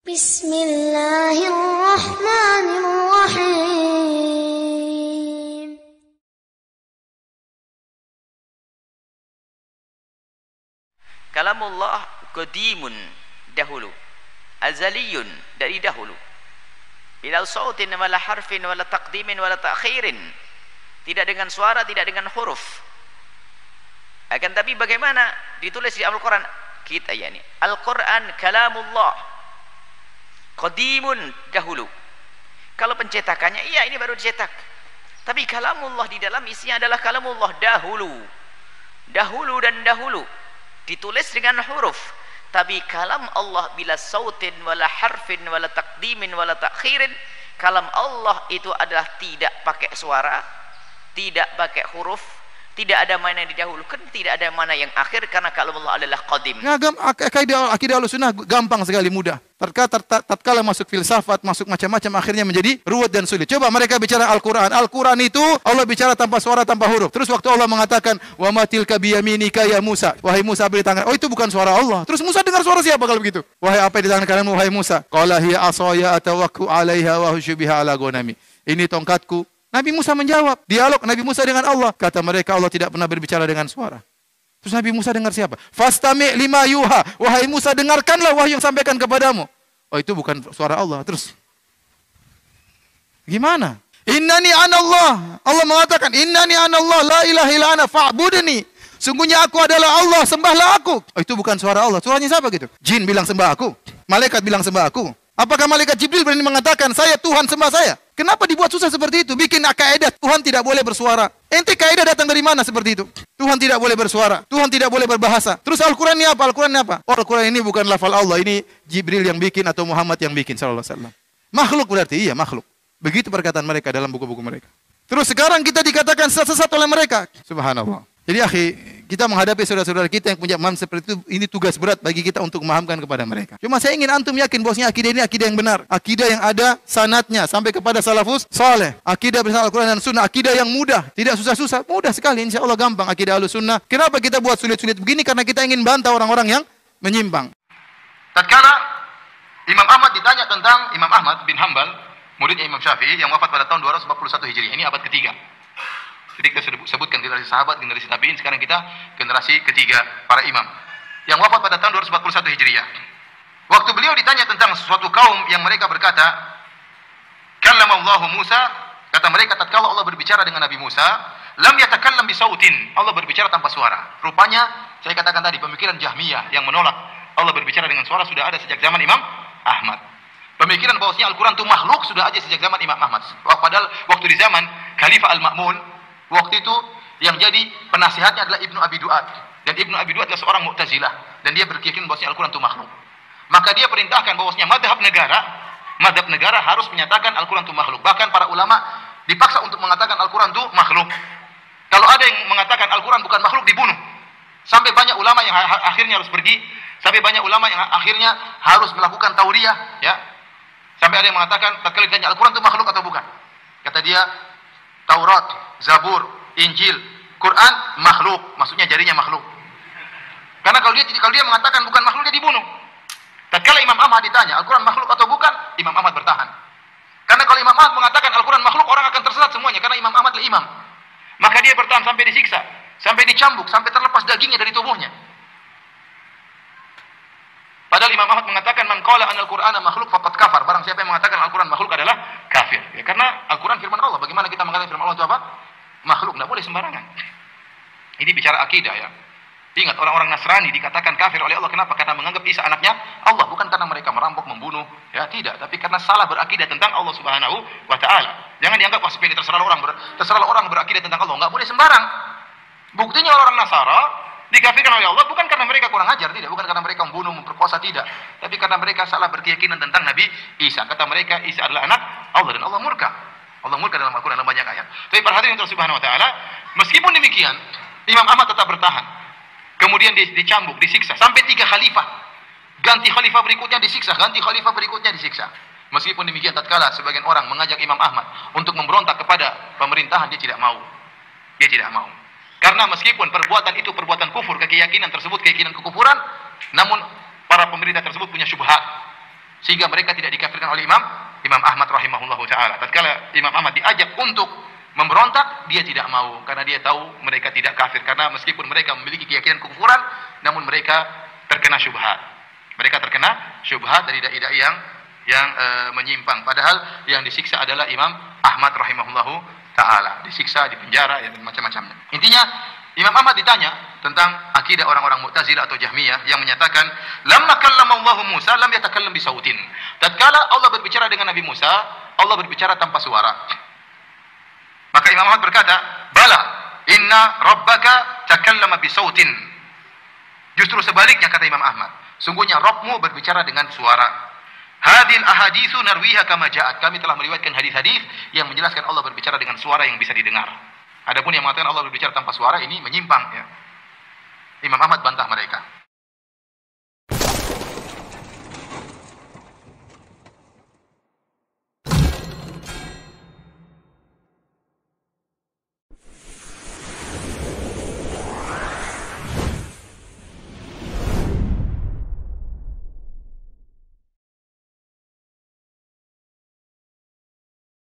Bismillahirrahmanirrahim. Kalamullah qadimun dahulu, azaliyun dari dahulu. Bila sautin wala harfin wala taqdimin wala ta'khirin. Tidak dengan suara, tidak dengan huruf. Akan tapi bagaimana ditulis di Al-Quran? Kita yakni Al-Quran kalamullah qadimun dahulu. Kalau pencetakannya iya ini baru dicetak. Tapi kalamullah di dalam isinya adalah kalamullah dahulu. Dahulu dan dahulu ditulis dengan huruf. Tapi kalam Allah bila sautin wala harfin wala taqdimin wala ta'khirin, kalam Allah itu adalah tidak pakai suara, tidak pakai huruf, tidak ada mana yang didahulukan, tidak ada mana yang akhir, karena kalam Allah adalah qadim. Akidah Ahlussunnah gampang sekali, mudah. Tatkala masuk filsafat, masuk macam-macam, akhirnya menjadi ruwet dan sulit. Coba mereka bicara Al-Quran. Al-Quran itu Allah bicara tanpa suara, tanpa huruf. Terus waktu Allah mengatakan, wa ma tilka biyaminika ya Musa. Wahai Musa, apa di tangan? Oh, itu bukan suara Allah. Terus Musa dengar suara siapa kalau begitu? Wahai, apa di tangan kananmu wahai Musa? Qala hiya asaya atawakku 'alaiha wa husyu biha ala ghanami. Ini tongkatku. Nabi Musa menjawab. Dialog Nabi Musa dengan Allah. Kata mereka, Allah tidak pernah berbicara dengan suara. Terus Nabi Musa dengar siapa? Fastami' lima yuha. Wahai Musa, dengarkanlah wahyu yang sampaikan kepadamu. Oh, itu bukan suara Allah. Terus gimana? Innani anallah. Allah mengatakan, innani anallah la ilaha illa ana fa'budni. Sungguhnya aku adalah Allah, sembahlah aku. Oh, itu bukan suara Allah. Suaranya siapa gitu? Jin bilang sembah aku. Malaikat bilang sembah aku. Apakah malaikat Jibril berani mengatakan, saya Tuhan, sembah saya? Kenapa dibuat susah seperti itu? Bikin kaidah Tuhan tidak boleh bersuara. Ente kaidah datang dari mana seperti itu? Tuhan tidak boleh bersuara. Tuhan tidak boleh berbahasa. Terus Al-Quran ini apa? Al-Quran ini apa? Oh, Al-Quran ini bukan lafal Allah. Ini Jibril yang bikin atau Muhammad yang bikin sallallahu alaihi wasallam. Makhluk berarti, iya makhluk. Begitu perkataan mereka dalam buku-buku mereka. Terus sekarang kita dikatakan sesat oleh mereka. Subhanallah. Jadi akhi, kita menghadapi saudara-saudara kita yang punya paham seperti itu, ini tugas berat bagi kita untuk memahamkan kepada mereka. Cuma saya ingin antum yakin bahwasanya akidah ini akidah yang benar, akidah yang ada sanadnya sampai kepada salafus saleh, akidah bersama Al-Quran dan Sunnah, akidah yang mudah, tidak susah-susah, mudah sekali, insya Allah gampang akidah Ahlussunnah. Kenapa kita buat sulit-sulit begini? Karena kita ingin bantah orang-orang yang menyimpang. Tatkala Imam Ahmad ditanya tentang Imam Ahmad bin Hanbal, muridnya Imam Syafi'i yang wafat pada tahun 241 Hijriah, ini abad ketiga. Jadi kita sebutkan generasi sahabat, generasi tabi'in, sekarang kita generasi ketiga para imam yang wafat pada tahun 241 Hijriah. Waktu beliau ditanya tentang suatu kaum yang mereka berkata, kallamallahu Musa, kata mereka tatkala Allah berbicara dengan Nabi Musa, lam yatakallam bisautin, Allah berbicara tanpa suara. Rupanya saya katakan tadi pemikiran Jahmiyah yang menolak Allah berbicara dengan suara sudah ada sejak zaman Imam Ahmad. Pemikiran bahwasanya Al-Quran itu makhluk sudah ada sejak zaman Imam Ahmad. Padahal waktu di zaman Khalifah Al-Ma'mun, waktu itu yang jadi penasihatnya adalah Ibnu Abi Duat. Dan Ibnu Abi Duat adalah seorang Mu'tazilah. Dan dia berkeyakinan bahwasanya Al-Quran itu makhluk. Maka dia perintahkan bahwasanya madhab negara harus menyatakan Al-Quran itu makhluk. Bahkan para ulama dipaksa untuk mengatakan Al-Quran itu makhluk. Kalau ada yang mengatakan Al-Quran bukan makhluk, dibunuh. Sampai banyak ulama yang akhirnya harus pergi. Sampai banyak ulama yang akhirnya harus melakukan tauriyah. Ya. Sampai ada yang mengatakan, tatkala ditanya Al-Quran itu makhluk atau bukan? Kata dia, Taurat, Zabur, Injil, Quran makhluk, maksudnya jarinya makhluk. Karena kalau dia mengatakan bukan makhluk, dia dibunuh. Tatkala Imam Ahmad ditanya Al-Quran makhluk atau bukan, Imam Ahmad bertahan. Karena kalau Imam Ahmad mengatakan Al-Quran makhluk, orang akan tersesat semuanya, karena Imam Ahmad adalah imam. Maka dia bertahan sampai disiksa, sampai dicambuk, sampai terlepas dagingnya dari tubuhnya. Padahal Imam Ahmad mengatakan man qala anal Qur'ana makhluk faqad kafar. Barang siapa yang mengatakan Al-Quran makhluk adalah kafir. Ya, karena Al-Quran firman Allah. Bagaimana kita mengatakan firman Allah itu apa? Makhluk, tidak boleh sembarangan. Ini bicara akidah ya. Ingat, orang-orang Nasrani dikatakan kafir oleh Allah. Kenapa? Karena menganggap Isa anaknya Allah. Bukan karena mereka merampok, membunuh. Ya, tidak. Tapi karena salah berakidah tentang Allah Subhanahu wa Ta'ala. Jangan dianggap wah sepele terserah orang berakidah tentang Allah. Nggak boleh sembarang. Buktinya orang Nasara dikafirkan oleh Allah bukan karena mereka kurang ajar, tidak, bukan karena mereka membunuh, memperkosa, tidak, tapi karena mereka salah berkeyakinan tentang Nabi Isa. Kata mereka Isa adalah anak Allah dan Allah murka. Allah murka dalam Al-Quran dalam banyak ayat. Tapi perhatikan Allah Subhanahu wa Ta'ala, meskipun demikian Imam Ahmad tetap bertahan. Kemudian dicambuk, disiksa sampai 3 khalifah. Ganti khalifah berikutnya disiksa, ganti khalifah berikutnya disiksa. Meskipun demikian tatkala sebagian orang mengajak Imam Ahmad untuk memberontak kepada pemerintahan, dia tidak mau. Dia tidak mau. Karena meskipun perbuatan itu perbuatan kufur, keyakinan tersebut keyakinan kekufuran, namun para pemerintah tersebut punya syubhat. sehingga mereka tidak dikafirkan oleh Imam Ahmad rahimahullahu taala. Tatkala Imam Ahmad diajak untuk memberontak, dia tidak mau karena dia tahu mereka tidak kafir, karena meskipun mereka memiliki keyakinan kekufuran, namun mereka terkena syubhat. Mereka terkena syubhat dari dai-dai yang menyimpang, padahal yang disiksa adalah Imam Ahmad rahimahullahu taala, disiksa, dipenjara, dan macam-macamnya. Intinya Imam Ahmad ditanya tentang akidah orang-orang Mu'tazilah atau Jahmiyah yang menyatakan lamma kallama Allahu Musa lam yatakallam bisautin. Tatkala Allah berbicara dengan Nabi Musa, Allah berbicara tanpa suara. Maka Imam Ahmad berkata, "Bala, inna rabbaka takallama bisautin." Justru sebaliknya kata Imam Ahmad, sungguhnya Rabbmu berbicara dengan suara. Hadil ahaditsu narwiha kama ja'at. Kami telah meriwayatkan hadis-hadis yang menjelaskan Allah berbicara dengan suara yang bisa didengar. Adapun yang mengatakan Allah berbicara tanpa suara, ini menyimpang ya. Imam Ahmad bantah mereka.